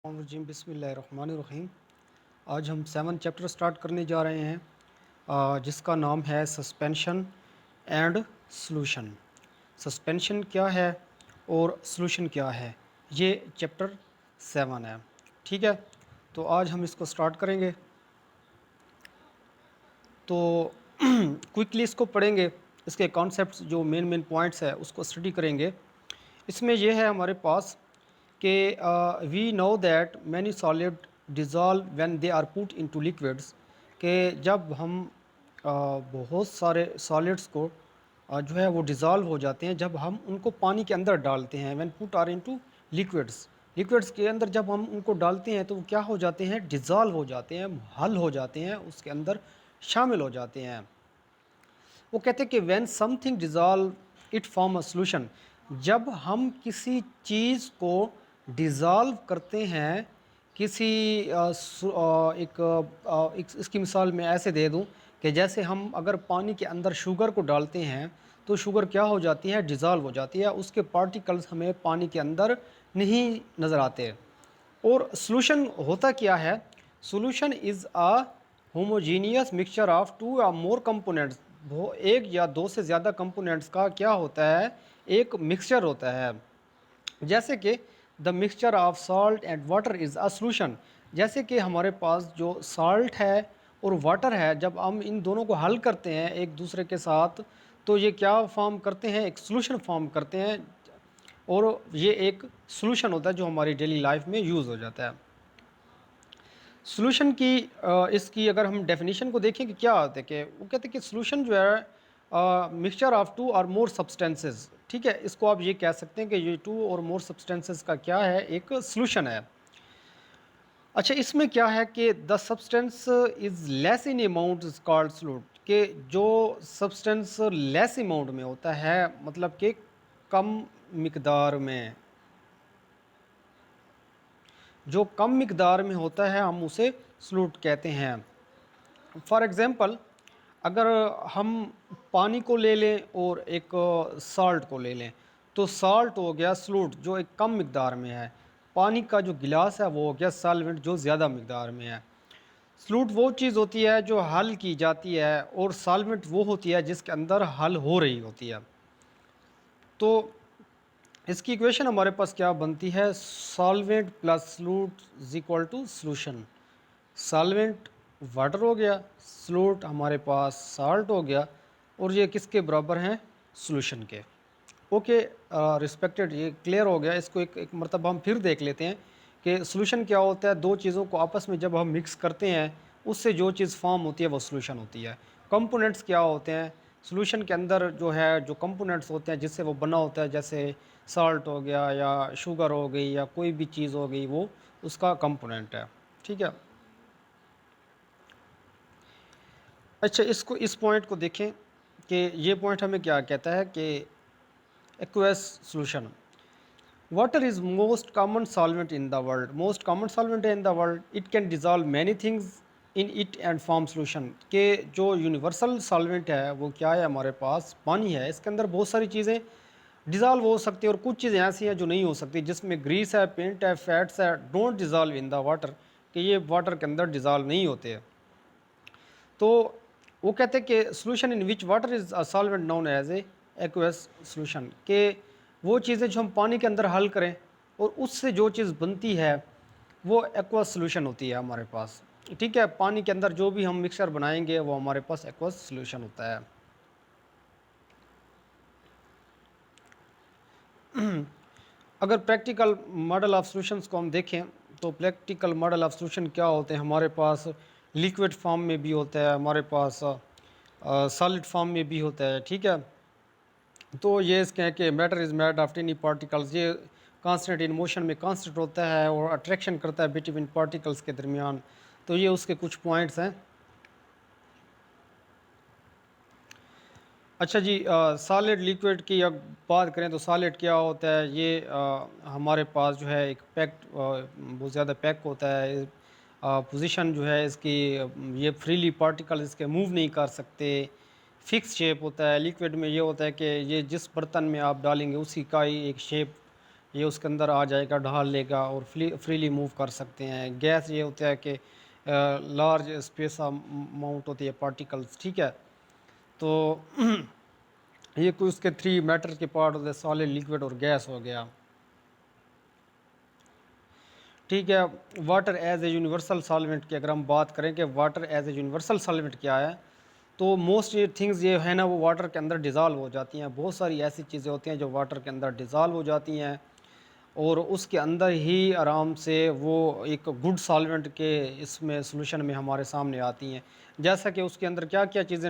الرجیم بسم اللہ الرحمن الرحیم۔ آج ہم 7 چیپٹر سٹارٹ کرنے جا رہے ہیں جس کا نام ہے سسپینشن اینڈ سلوشن۔ سسپینشن کیا ہے اور سلوشن کیا ہے، یہ چیپٹر 7 ہے، ٹھیک ہے۔ تو آج ہم اس کو سٹارٹ کریں گے، تو کوئکلی اس کو پڑھیں گے، اس کے کانسیپٹس جو مین پوائنٹس ہے اس کو اسٹڈی کریں گے۔ اس میں یہ ہے ہمارے پاس کہ we know that many solid dissolve when they are put into liquids, کہ جب ہم بہت سارے سالڈس کو جو ہے وہ ڈیزالو ہو جاتے ہیں جب ہم ان کو پانی کے اندر ڈالتے ہیں، وین پٹ آر انٹو لیکوڈس، لیکوڈس کے اندر جب ہم ان کو ڈالتے ہیں تو وہ کیا ہو جاتے ہیں، ڈیزالو ہو جاتے ہیں، حل ہو جاتے ہیں، اس کے اندر شامل ہو جاتے ہیں۔ وہ کہتے ہیں کہ when some thing dissolve it form a solution, جب ہم کسی چیز کو ڈیزالو کرتے ہیں، کسی اس کی مثال میں ایسے دے دوں کہ جیسے ہم اگر پانی کے اندر شوگر کو ڈالتے ہیں تو شوگر کیا ہو جاتی ہے، ڈیزالو ہو جاتی ہے، اس کے پارٹیکلز ہمیں پانی کے اندر نہیں نظر آتے۔ اور سلوشن ہوتا کیا ہے، solution is a homogeneous mixture of two یا مور کمپوننٹس، ایک یا دو سے زیادہ کمپوننٹس کا کیا ہوتا ہے، ایک مکسچر ہوتا ہے۔ جیسے کہ the mixture of salt and water is a solution, جیسے کہ ہمارے پاس جو سالٹ ہے اور واٹر ہے، جب ہم ان دونوں کو حل کرتے ہیں ایک دوسرے کے ساتھ تو یہ کیا فارم کرتے ہیں، ایک سلوشن فارم کرتے ہیں، اور یہ ایک سلوشن ہوتا ہے جو ہماری ڈیلی لائف میں یوز ہو جاتا ہے۔ سلوشن کی اس کی اگر ہم ڈیفینیشن کو دیکھیں کہ کیا ہوتا ہے، کہ وہ کہتے ہیں کہ سلوشن جو ہے مکسچر آف ٹو اور مور سبسٹینسز، ٹھیک ہے، اس کو آپ یہ کہہ سکتے ہیں کہ یہ ٹو اور مور سبسٹینسز کا کیا ہے، ایک سلوشن ہے۔ اچھا، اس میں کیا ہے کہ the substance is less in amount is called solute, کہ جو سبسٹینس لیس اماؤنٹ میں ہوتا ہے، مطلب کہ کم مقدار میں، جو کم مقدار میں ہوتا ہے ہم اسے سلوٹ کہتے ہیں۔ فار ایگزامپل، اگر ہم پانی کو لے لیں اور ایک سالٹ کو لے لیں تو سالٹ ہو گیا سلوٹ جو ایک کم مقدار میں ہے، پانی کا جو گلاس ہے وہ ہو گیا سالونٹ جو زیادہ مقدار میں ہے۔ سلوٹ وہ چیز ہوتی ہے جو حل کی جاتی ہے اور سالونٹ وہ ہوتی ہے جس کے اندر حل ہو رہی ہوتی ہے۔ تو اس کی ایکویشن ہمارے پاس کیا بنتی ہے، solvent plus solute is equal to solution. Solvent water ہو گیا، سلوٹ ہمارے پاس سالٹ ہو گیا، اور یہ کس کے برابر ہیں، سلوشن کے۔ اوکے رسپیکٹڈ، یہ کلیئر ہو گیا۔ اس کو ایک مرتبہ ہم پھر دیکھ لیتے ہیں کہ سلوشن کیا ہوتا ہے، دو چیزوں کو آپس میں جب ہم مکس کرتے ہیں اس سے جو چیز فارم ہوتی ہے وہ سلوشن ہوتی ہے۔ کمپوننٹس کیا ہوتے ہیں سلوشن کے اندر، جو ہے جو کمپوننٹس ہوتے ہیں جس سے وہ بنا ہوتا ہے، جیسے سالٹ ہو گیا یا شوگر ہو گئی یا کوئی بھی چیز ہو گئی، وہ اس کا کمپوننٹ ہے، ٹھیک ہے۔ اچھا، اس پوائنٹ کو دیکھیں کہ یہ پوائنٹ ہمیں کیا کہتا ہے کہ aqueous solution, water is most common solvent in the world, most common solvent in the world, it can dissolve many things in it and form solution, کہ جو یونیورسل سالوینٹ ہے وہ کیا ہے، ہمارے پاس پانی ہے، اس کے اندر بہت ساری چیزیں ڈیزالو ہو سکتی ہیں اور کچھ چیزیں ایسی ہیں جو نہیں ہو سکتی، جس میں گریس ہے، پینٹ ہے، فیٹس ہے، don't dissolve in the water, کہ یہ واٹر کے اندر ڈیزالو نہیں ہوتے۔ تو وہ کہتے ہیں کہ solution in which water is a solvent known as a aqueous solution, کہ وہ چیزیں جو ہم پانی کے اندر حل کریں اور اس سے جو چیز بنتی ہے وہ ایکوس سلوشن ہوتی ہے ہمارے پاس، ٹھیک ہے۔ پانی کے اندر جو بھی ہم مکسچر بنائیں گے وہ ہمارے پاس ایکوس سلوشن ہوتا ہے۔ اگر پریکٹیکل ماڈل آف سلوشنس کو ہم دیکھیں تو پریکٹیکل ماڈل آف سلوشن کیا ہوتے ہیں، ہمارے پاس لیکوڈ فارم میں بھی ہوتا ہے، ہمارے پاس سالڈ فارم میں بھی ہوتا ہے، ٹھیک ہے۔ تو یہ اس کے کہ matter is made of tiny particles, یہ کانسٹنٹ ان موشن میں کانسٹنٹ ہوتا ہے اور اٹریکشن کرتا ہے بٹوین پارٹیکلز کے درمیان، تو یہ اس کے کچھ پوائنٹس ہیں۔ اچھا جی، سالڈ لیکوڈ کی اب بات کریں تو سالڈ کیا ہوتا ہے، یہ ہمارے پاس جو ہے ایک پیکڈ، بہت زیادہ پیک ہوتا ہے، پوزیشن جو ہے اس کی، یہ فریلی پارٹیکل اس کے موو نہیں کر سکتے، فکس شیپ ہوتا ہے۔ لیکوڈ میں یہ ہوتا ہے کہ یہ جس برتن میں آپ ڈالیں گے اسی کا ہی ایک شیپ یہ اس کے اندر آ جائے گا، ڈھال لے گا اور فریلی موو کر سکتے ہیں۔ گیس یہ ہوتا ہے کہ لارج اسپیس اماؤنٹ ہوتی ہے پارٹیکلس، ٹھیک ہے۔ تو یہ کوئی اس کے 3 میٹر کے پارٹ ہوتے ہیں، سالڈ، لیکوڈ اور گیس ہو گیا، ٹھیک ہے۔ Water as a universal solvent کی اگر ہم بات کریں کہ water as a universal solvent کیا ہے، تو موسٹ تھنگز یہ ہے نا وہ واٹر کے اندر ڈیزالو ہو جاتی ہیں۔ بہت ساری ایسی چیزیں ہوتی ہیں جو واٹر کے اندر ڈیزالو ہو جاتی ہیں اور اس کے اندر ہی آرام سے وہ ایک گڈ سالوینٹ کے اس میں سولوشن میں ہمارے سامنے آتی ہیں۔ جیسا کہ اس کے اندر کیا کیا چیزیں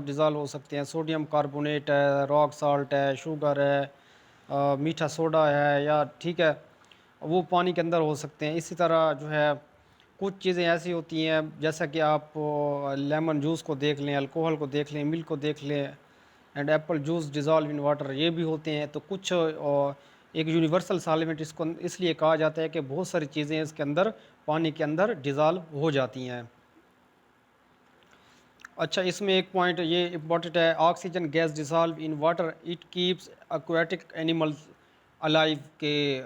ڈیزالو ہو سکتی ہیں، سوڈیم کاربونیٹ ہے، راک سالٹ ہے، شوگر ہے، میٹھا سوڈا ہے، یا ٹھیک ہے وہ پانی کے اندر ہو سکتے ہیں۔ اسی طرح جو ہے کچھ چیزیں ایسی ہوتی ہیں جیسا کہ آپ لیمن جوس کو دیکھ لیں، الکوہل کو دیکھ لیں، ملک کو دیکھ لیں، and apple juice dissolve in water, یہ بھی ہوتے ہیں۔ تو کچھ ایک یونیورسل سالوینٹ اس کو اس لیے کہا جاتا ہے کہ بہت ساری چیزیں اس کے اندر پانی کے اندر ڈیزالو ہو جاتی ہیں۔ اچھا، اس میں ایک پوائنٹ یہ امپورٹنٹ ہے، oxygen gas dissolve in water it keeps aquatic animals alive, کہ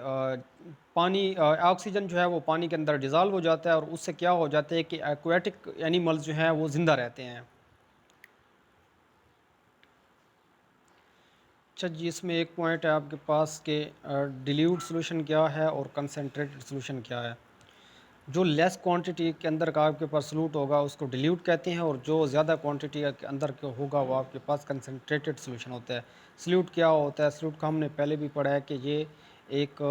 پانی آکسیجن جو ہے وہ پانی کے اندر ڈیزالو ہو جاتا ہے اور اس سے کیا ہو جاتا ہے کہ ایکواٹک اینیملز جو ہیں وہ زندہ رہتے ہیں۔ اچھا جی، اس میں ایک پوائنٹ ہے آپ کے پاس کہ ڈیلیوٹ سولوشن کیا ہے اور کنسنٹریٹڈ سولوشن کیا ہے۔ جو لیس کوانٹٹی کے اندر کا آپ کے پاس سلوٹ ہوگا اس کو ڈیلیوٹ کہتے ہیں، اور جو زیادہ کوانٹٹی کے اندر کا ہوگا وہ آپ کے پاس کنسنٹریٹڈ سولوشن ہوتا ہے۔ سلوٹ کیا ہوتا ہے؟ سلوٹ کا ہم نے پہلے بھی پڑھا ہے کہ یہ ایک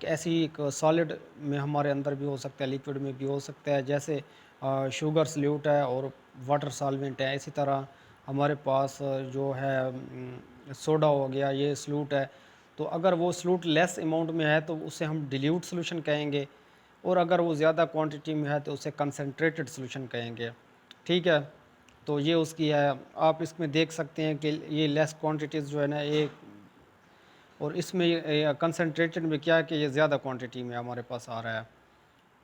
ایسی ایک سالڈ میں ہمارے اندر بھی ہو سکتا ہے، لیکوڈ میں بھی ہو سکتا ہے، جیسے شوگر سلیوٹ ہے اور واٹر سالوینٹ ہے۔ اسی طرح ہمارے پاس جو ہے سوڈا ہو گیا، یہ سلوٹ ہے۔ تو اگر وہ سلوٹ لیس اماؤنٹ میں ہے تو اسے ہم ڈیلیوٹ سولوشن کہیں گے، اور اگر وہ زیادہ کوانٹٹی میں ہے تو اسے کنسنٹریٹڈ سولوشن کہیں گے، ٹھیک ہے۔ تو یہ اس کی ہے، آپ اس میں دیکھ سکتے ہیں کہ یہ لیس کوانٹٹیز جو ہے نا ایک، اور اس میں کنسنٹریٹڈ میں کیا ہے کہ یہ زیادہ کوانٹٹی میں ہمارے پاس آ رہا ہے۔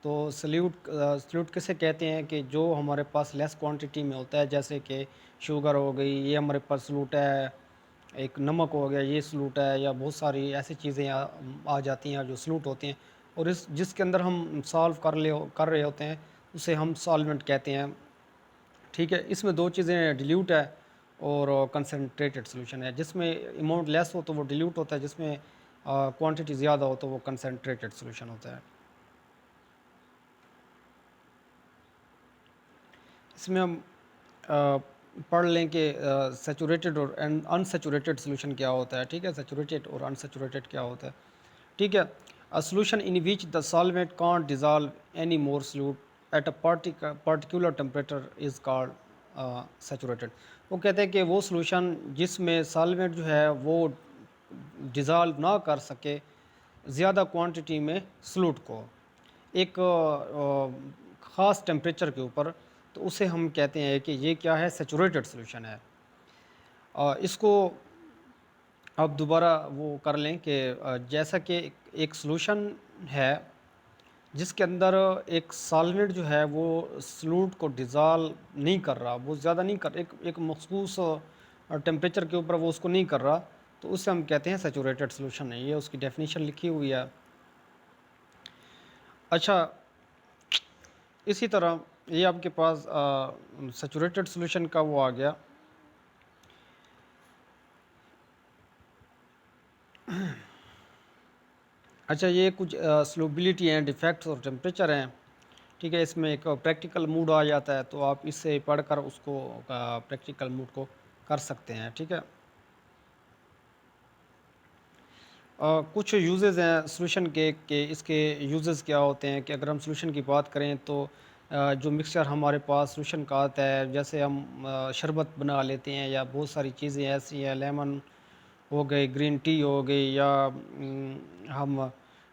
تو سلیوٹ کسے کہتے ہیں کہ جو ہمارے پاس لیس کوانٹٹی میں ہوتا ہے، جیسے کہ شوگر ہو گئی، یہ ہمارے پاس سلوٹ ہے، ایک نمک ہو گیا یہ سلوٹ ہے، یا بہت ساری ایسی چیزیں آ جاتی ہیں جو سلوٹ ہوتی ہیں، اور جس کے اندر ہم سالو کر رہے ہوتے ہیں اسے ہم سالوینٹ کہتے ہیں، ٹھیک ہے۔ اس میں دو چیزیں ڈیلیوٹ ہے اور کنسنٹریٹڈ سولوشن ہے۔ جس میں اماؤنٹ لیس ہو تو وہ ڈیلیوٹ ہوتا ہے، جس میں کوانٹٹی زیادہ ہو تو وہ کنسنٹریٹڈ سولوشن ہوتا ہے۔ اس میں ہم پڑھ لیں کہ سیچوریٹڈ اور ان سیچوریٹڈ سولوشن کیا ہوتا ہے، ٹھیک ہے۔ سیچوریٹڈ اور ان سیچوریٹڈ کیا ہوتا ہے، ٹھیک ہے۔ Solution in which the solvent can't dissolve any more solute at a particular temperature is called saturated. وہ کہتے ہیں کہ وہ سولوشن جس میں سالوینٹ جو ہے وہ ڈیزالو نہ کر سکے زیادہ کوانٹٹی میں سلوٹ کو ایک خاص ٹیمپریچر کے اوپر، تو اسے ہم کہتے ہیں کہ یہ کیا ہے، سیچوریٹڈ سولوشن ہے۔ اس کو اب دوبارہ وہ کر لیں کہ جیسا کہ ایک سولوشن ہے جس کے اندر ایک سالوینٹ جو ہے وہ سلوٹ کو ڈیزالو نہیں کر رہا، وہ زیادہ نہیں کر، ایک مخصوص ٹیمپریچر کے اوپر وہ اس کو نہیں کر رہا، تو اسے ہم کہتے ہیں سیچوریٹڈ سولوشن ہے۔ یہ اس کی ڈیفینیشن لکھی ہوئی ہے۔ اچھا، اسی طرح یہ آپ کے پاس سیچوریٹڈ سولوشن کا وہ آ گیا۔ اچھا، یہ کچھ سلوبلٹی اینڈ ڈیفیکٹس اور ٹیمپریچر ہیں، ٹھیک ہے۔ اس میں ایک پریکٹیکل موڈ آ جاتا ہے، تو آپ اس سے پڑھ کر اس کو پریکٹیکل موڈ کو کر سکتے ہیں، ٹھیک ہے۔ کچھ یوزز ہیں سولوشن کے، کہ اس کے یوزز کیا ہوتے ہیں، کہ اگر ہم سولوشن کی بات کریں تو جو مکسچر ہمارے پاس سولوشن کا آتا ہے، جیسے ہم شربت بنا لیتے ہیں، یا بہت ساری چیزیں ایسی ہیں، لیمن ہو گئی، گرین ٹی ہو گئی، یا ہم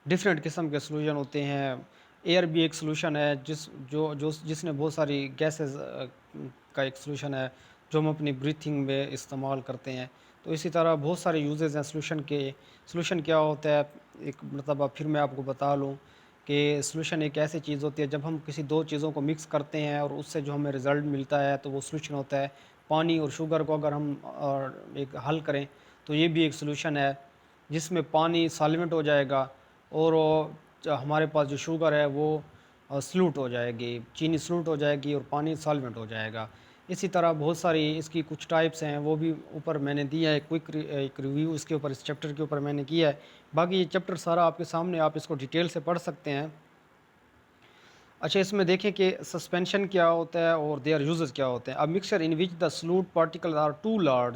ڈفرینٹ قسم کے سولوشن ہوتے ہیں۔ ایئر بھی ایک سولوشن ہے جس نے بہت ساری گیسز کا ایک سولوشن ہے جو ہم اپنی بریتھنگ میں استعمال کرتے ہیں۔ تو اسی طرح بہت سارے یوزز ہیں سولوشن کے۔ سولوشن کیا ہوتا ہے، ایک مرتبہ پھر میں آپ کو بتا لوں کہ سولوشن ایک ایسی چیز ہوتی ہے جب ہم کسی دو چیزوں کو مکس کرتے ہیں اور اس سے جو ہمیں رزلٹ ملتا ہے تو وہ سولوشن ہوتا ہے۔ پانی اور شوگر کو اگر ہم ایک حل کریں تو یہ بھی ایک سولوشن ہے۔ جس میں پانی سالوینٹ ہو جائے گا اور ہمارے پاس جو شوگر ہے وہ سلوٹ ہو جائے گی، چینی سلوٹ ہو جائے گی اور پانی سالوینٹ ہو جائے گا۔ اسی طرح بہت ساری اس کی کچھ ٹائپس ہیں، وہ بھی اوپر میں نے دیا ہے، ایک ریویو اس کے اوپر، اس چیپٹر کے اوپر میں نے کیا ہے۔ باقی یہ چیپٹر سارا آپ کے سامنے، آپ اس کو ڈیٹیل سے پڑھ سکتے ہیں۔ اچھا، اس میں دیکھیں کہ سسپینشن کیا ہوتا ہے اور دیئر یوزز کیا ہوتے ہیں۔ اب mixture in which the solute particle are too large,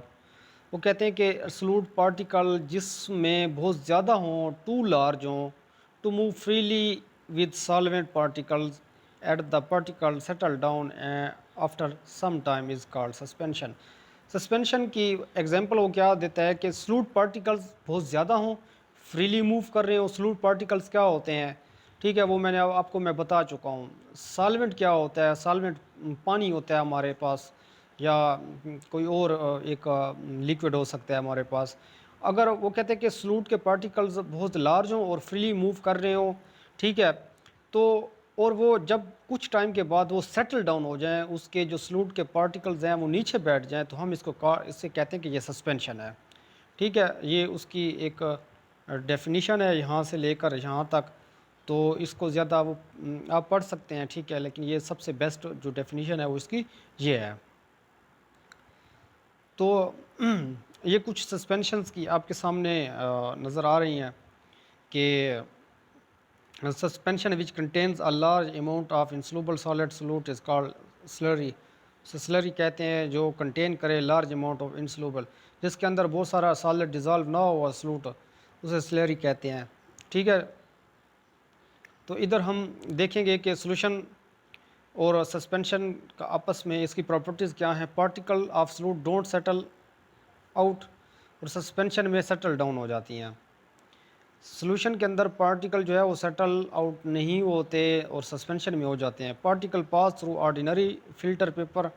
وہ کہتے ہیں کہ سلوٹ پارٹیکل جس میں بہت زیادہ ہوں، ٹو لارج ہوں، to move freely with solvent particles at the particle settle down after some time is called suspension. Suspension کی ایگزامپل وہ کیا دیتا ہے کہ سلوٹ پارٹیکلز بہت زیادہ ہوں، فریلی موو کر رہے ہوں۔ سلوٹ پارٹیکلز کیا ہوتے ہیں؟ ٹھیک ہے، وہ میں نے آپ کو بتا چکا ہوں۔ سالوینٹ کیا ہوتا ہے؟ سالوینٹ پانی ہوتا ہے ہمارے پاس، یا کوئی اور ایک لیکوڈ ہو سکتا ہے ہمارے پاس۔ اگر وہ کہتے ہیں کہ سلوٹ کے پارٹیکلز بہت لارج ہوں اور فریلی موو کر رہے ہوں، ٹھیک ہے، تو اور وہ جب کچھ ٹائم کے بعد وہ سیٹل ڈاؤن ہو جائیں، اس کے جو سلوٹ کے پارٹیکلز ہیں وہ نیچے بیٹھ جائیں، تو ہم اس سے کہتے ہیں کہ یہ سسپینشن ہے۔ ٹھیک ہے، یہ اس کی ایک ڈیفینیشن ہے یہاں سے لے کر یہاں تک، تو اس کو زیادہ وہ آپ پڑھ سکتے ہیں، ٹھیک ہے، لیکن یہ سب سے بیسٹ جو ڈیفینیشن ہے وہ اس کی یہ ہے۔ تو یہ کچھ سسپینشنز کی آپ کے سامنے نظر آ رہی ہیں کہ suspension which contains a large amount of insoluble solid solute is called slurry. Slurry کہتے ہیں جو کنٹین کرے لارج اماؤنٹ آف انسولوبل، جس کے اندر بہت سارا سالڈ ڈیزالو نہ ہوا سلوٹ، اسے سلری کہتے ہیں۔ ٹھیک ہے، تو ادھر ہم دیکھیں گے کہ سولوشن اور سسپینشن کا آپس میں اس کی پراپرٹیز کیا ہیں۔ Particle of solute don't settle out, اور سسپینشن میں سیٹل ڈاؤن ہو جاتی ہیں۔ سولوشن کے اندر پارٹیکل جو ہے وہ سیٹل آؤٹ نہیں ہوتے اور سسپینشن میں ہو جاتے ہیں۔ Particle pass through ordinary filter paper,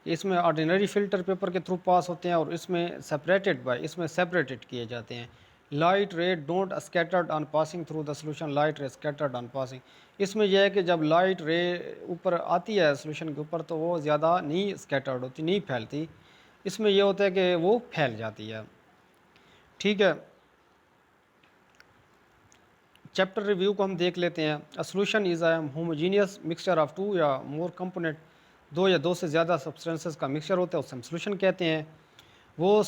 اس میں آرڈینری فلٹر پیپر کے تھرو پاس ہوتے ہیں، اور اس میں سیپریٹڈ کیے جاتے ہیں۔ لائٹ رے don't scattered on passing through the solution, light رے اسکیٹرڈ آن پاسنگ۔ اس میں یہ ہے کہ جب لائٹ رے اوپر آتی ہے سولوشن کے اوپر تو وہ زیادہ نہیں اسکیٹرڈ ہوتی، نہیں پھیلتی، اس میں یہ ہوتا ہے کہ وہ پھیل جاتی ہے۔ ٹھیک ہے، چیپٹر ریویو کو ہم دیکھ لیتے ہیں۔ A solution is a homogeneous mixture of two یا مور کمپوننٹ، دو یا دو سے زیادہ سبسٹینسز کا مکسچر ہوتا ہے، اسے ہم سولوشن کہتے ہیں۔ وہ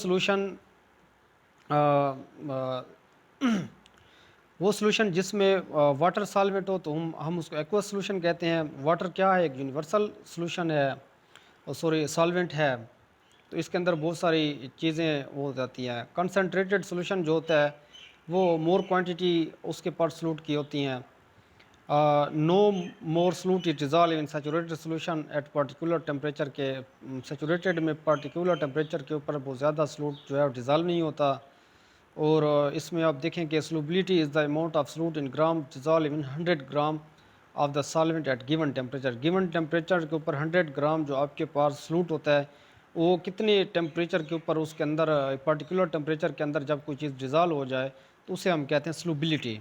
سولوشن جس میں واٹر سالوینٹ ہو تو ہم اس کو ایکوس سولوشن کہتے ہیں۔ واٹر کیا ہے؟ ایک یونیورسل سولوشن ہے، سالوینٹ ہے، تو اس کے اندر بہت ساری چیزیں ہو جاتی ہیں۔ کنسنٹریٹڈ سولوشن جو ہوتا ہے وہ مور کوانٹٹی اس کے پر سلوٹ کی ہوتی ہیں۔ No more solute it dissolve in saturated solution at particular temperature, کے سیچوریٹڈ میں پارٹیکولر ٹیمپریچر کے اوپر بہت زیادہ سلوٹ جو ہے ڈیزالو نہیں ہوتا۔ اور اس میں آپ دیکھیں کہ solubility is the amount of solute in gram dissolve in 100 gram of the solvent at given temperature. Given temperature کے اوپر 100 گرام جو آپ کے پاس سلوٹ ہوتا ہے، وہ کتنے ٹیمپریچر کے اوپر اس کے اندر پارٹیکولر ٹیمپریچر کے اندر جب کوئی چیز ڈیزالو ہو جائے تو اسے ہم کہتے ہیں solubility.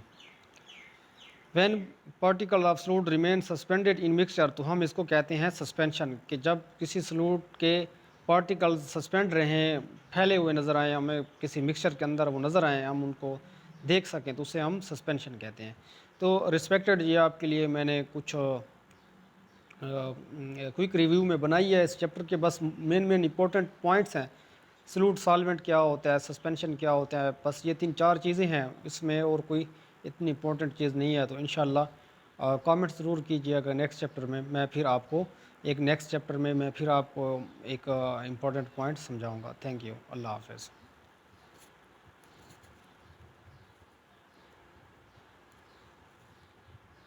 When particle of solute remain suspended in mixture, تو ہم اس کو کہتے ہیں سسپینشن، کہ جب کسی سلوٹ کے پارٹیکل سسپینڈ رہیں، پھیلے ہوئے نظر آئیں ہمیں کسی مکسچر کے اندر، وہ نظر آئیں، ہم ان کو دیکھ سکیں، تو اسے ہم سسپینشن کہتے ہیں۔ تو ریسپیکٹڈ، یہ آپ کے لیے میں نے کچھ کوئک ریویو میں بنائی ہے اس چیپٹر کے، بس مین امپورٹنٹ پوائنٹس ہیں۔ سلوٹ سالوینٹ کیا ہوتا ہے، سسپینشن کیا ہوتا ہے، بس یہ 3-4 چیزیں ہیں اس میں، اور کوئی اتنی امپورٹنٹ چیز نہیں ہے۔ تو انشاءاللہ کامنٹ ضرور کیجیے گا نیکسٹ چیپٹر میں پھر آپ کو ایک نیکسٹ چیپٹر میں پھر آپ کو ایک امپورٹنٹ پوائنٹ سمجھاؤں گا۔ تھینک یو، اللہ حافظ۔